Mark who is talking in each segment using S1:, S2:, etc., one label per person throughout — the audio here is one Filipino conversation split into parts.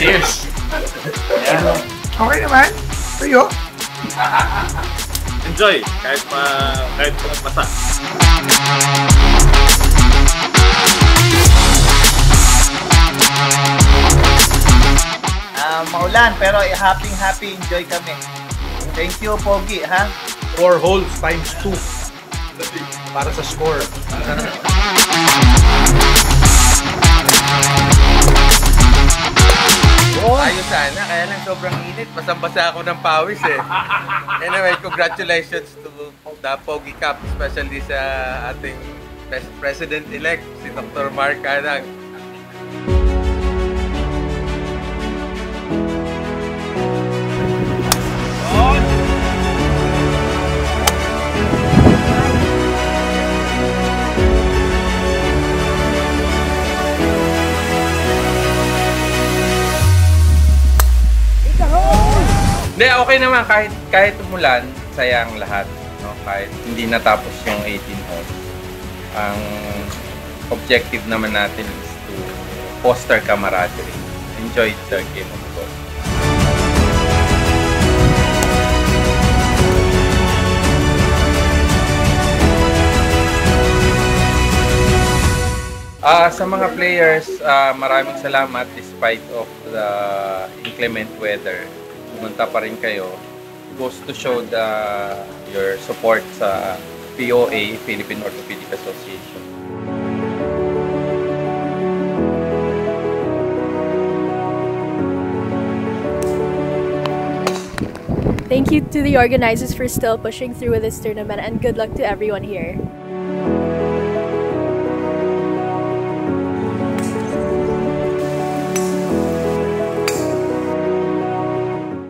S1: Cheers!
S2: Yeah. Okay naman. Tuyo.
S1: Enjoy! Kahit masa.
S3: Maulan, pero happy enjoy kami. Thank you, Pogi, ha?
S2: 4 holes times 2 para sa score.
S4: Ayos sana, kaya lang sobrang init. Basang-basa ako ng pawis eh. Anyway, congratulations to the Pogi Cup, especially sa ating President-elect, si Dr. Mark Anang.
S5: Hindi, okay naman kahit umulan, sayang lahat, no? Kahit hindi natapos yung 18 holes. Ang objective naman natin is to foster camaraderie. Enjoy the game of golf. Sa mga players, maraming salamat despite of the inclement weather. Pumunta pa rin kayo. Goes to show your support sa POA, Philippine Orthopedic Association.
S6: Thank you to the organizers for still pushing through with this tournament, and good luck to everyone here.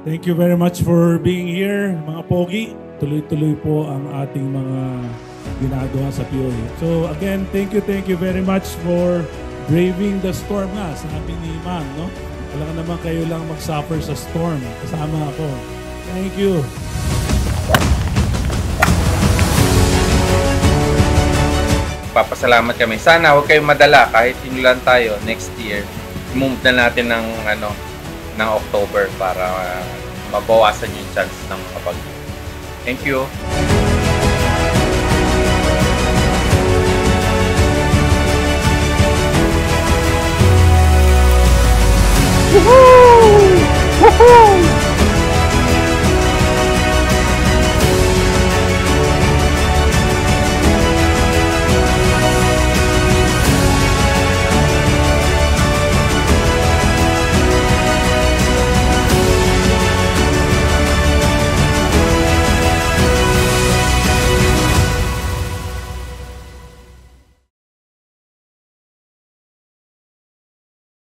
S7: Thank you very much for being here, mga Pogi. Tuloy-tuloy po ang ating mga ginagawa sa POA. So again, thank you very much for braving the storm nga, sabi ni Ma'am, no? Wala ka naman kayo lang mag-suffer sa storm. Kasama ako. Thank you.
S5: Papasalamat kami. Sana huwag kayong madala kahit inulan tayo next year. I-move na natin ng October para mabawasan yung chance ng kapag-. Thank you.
S2: Woohoo! Woohoo!